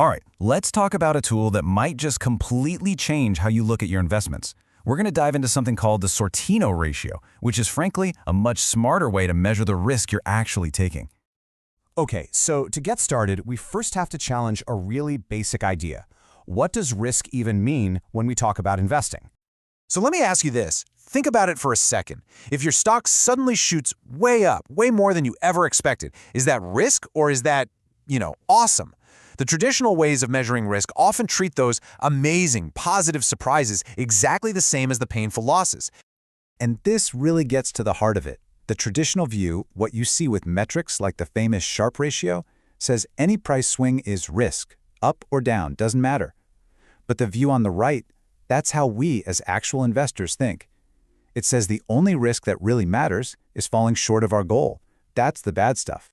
All right, let's talk about a tool that might just completely change how you look at your investments. We're going to dive into something called the Sortino ratio, which is frankly a much smarter way to measure the risk you're actually taking. Okay, so to get started, we first have to challenge a really basic idea. What does risk even mean when we talk about investing? So let me ask you this. Think about it for a second. If your stock suddenly shoots way up, way more than you ever expected, is that risk or is that, awesome? The traditional ways of measuring risk often treat those amazing, positive surprises exactly the same as the painful losses. And this really gets to the heart of it. The traditional view, what you see with metrics like the famous Sharpe ratio, says any price swing is risk, up or down, doesn't matter. But the view on the right, that's how we as actual investors think. It says the only risk that really matters is falling short of our goal. That's the bad stuff.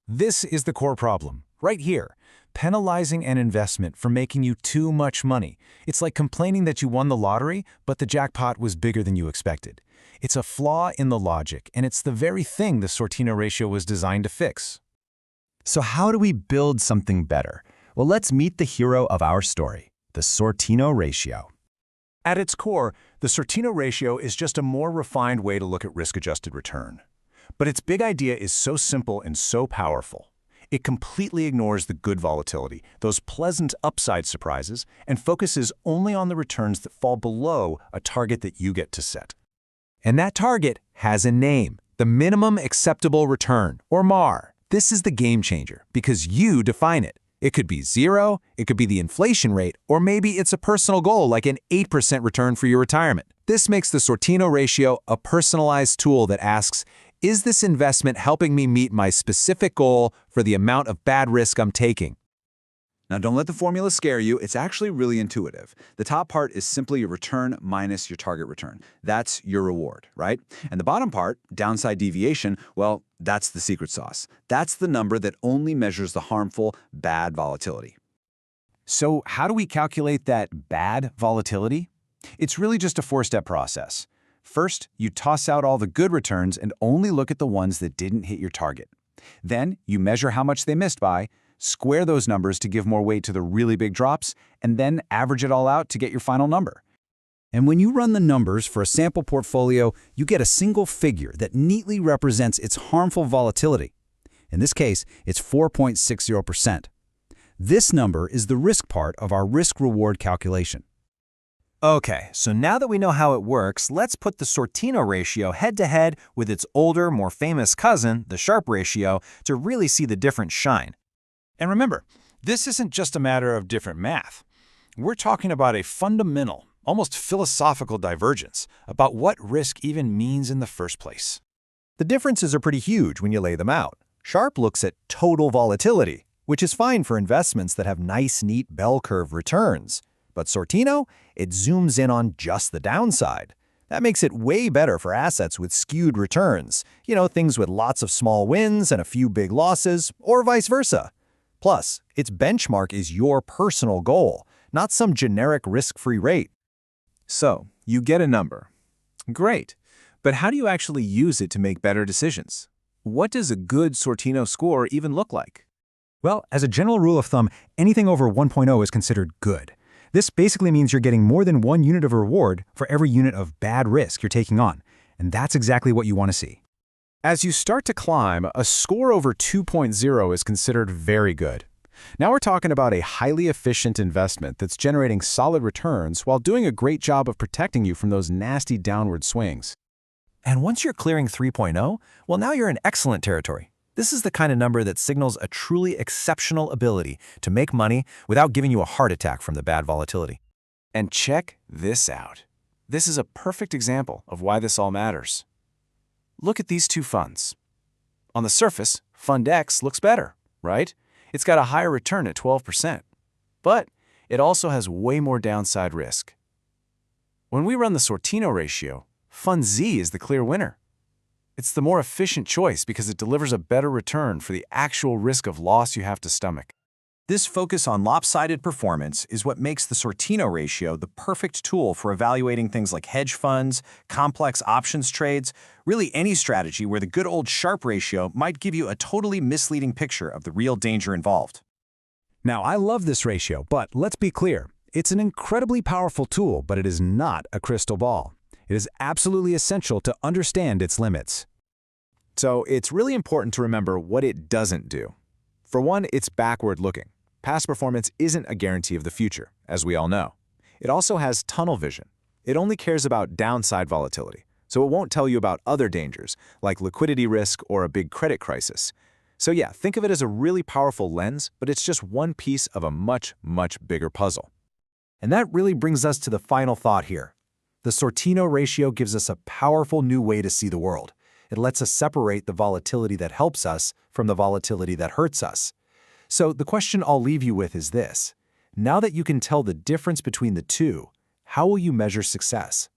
This is the core problem, right here. Penalizing an investment for making you too much money. It's like complaining that you won the lottery, but the jackpot was bigger than you expected. It's a flaw in the logic, and it's the very thing the Sortino ratio was designed to fix. So how do we build something better? Well, let's meet the hero of our story, the Sortino ratio. At its core, the Sortino ratio is just a more refined way to look at risk-adjusted return. But its big idea is so simple and so powerful. It completely ignores the good volatility, those pleasant upside surprises, and focuses only on the returns that fall below a target that you get to set. And that target has a name, the minimum acceptable return, or MAR. This is the game changer because you define it. It could be 0, it could be the inflation rate, or maybe it's a personal goal like an 8% return for your retirement. This makes the Sortino ratio a personalized tool that asks, is this investment helping me meet my specific goal for the amount of bad risk I'm taking? Now, don't let the formula scare you. It's actually really intuitive. The top part is simply your return minus your target return. That's your reward, right? And the bottom part, downside deviation, well, that's the secret sauce. That's the number that only measures the harmful, bad volatility. So how do we calculate that bad volatility? It's really just a four-step process. First, you toss out all the good returns and only look at the ones that didn't hit your target. Then, you measure how much they missed by, square those numbers to give more weight to the really big drops, and then average it all out to get your final number. And when you run the numbers for a sample portfolio, you get a single figure that neatly represents its harmful volatility. In this case, it's 4.60%. This number is the risk part of our risk-reward calculation. Okay, so now that we know how it works, let's put the Sortino ratio head-to-head with its older, more famous cousin, the Sharpe ratio, to really see the difference shine. And remember, this isn't just a matter of different math. We're talking about a fundamental, almost philosophical divergence about what risk even means in the first place. The differences are pretty huge when you lay them out. Sharpe looks at total volatility, which is fine for investments that have nice, neat bell curve returns. But Sortino, it zooms in on just the downside. That makes it way better for assets with skewed returns. Things with lots of small wins and a few big losses, or vice versa. Plus, its benchmark is your personal goal, not some generic risk-free rate. So, you get a number. Great. But how do you actually use it to make better decisions? What does a good Sortino score even look like? Well, as a general rule of thumb, anything over 1.0 is considered good. This basically means you're getting more than 1 unit of reward for every unit of bad risk you're taking on, and that's exactly what you want to see. As you start to climb, a score over 2.0 is considered very good. Now we're talking about a highly efficient investment that's generating solid returns while doing a great job of protecting you from those nasty downward swings. And once you're clearing 3.0, well, now you're in excellent territory. This is the kind of number that signals a truly exceptional ability to make money without giving you a heart attack from the bad volatility. And check this out. This is a perfect example of why this all matters. Look at these two funds. On the surface, Fund X looks better, right? It's got a higher return at 12%. But it also has way more downside risk. When we run the Sortino ratio, Fund Z is the clear winner. It's the more efficient choice because it delivers a better return for the actual risk of loss you have to stomach. This focus on lopsided performance is what makes the Sortino ratio the perfect tool for evaluating things like hedge funds, complex options trades, really any strategy where the good old Sharpe ratio might give you a totally misleading picture of the real danger involved. Now, I love this ratio, but let's be clear. It's an incredibly powerful tool, but it is not a crystal ball. It is absolutely essential to understand its limits. So it's really important to remember what it doesn't do. For one, it's backward-looking. Past performance isn't a guarantee of the future, as we all know. It also has tunnel vision. It only cares about downside volatility, so it won't tell you about other dangers, like liquidity risk or a big credit crisis. So yeah, think of it as a really powerful lens, but it's just one piece of a much, much bigger puzzle. And that really brings us to the final thought here. The Sortino ratio gives us a powerful new way to see the world. It lets us separate the volatility that helps us from the volatility that hurts us. So the question I'll leave you with is this. Now that you can tell the difference between the two, how will you measure success?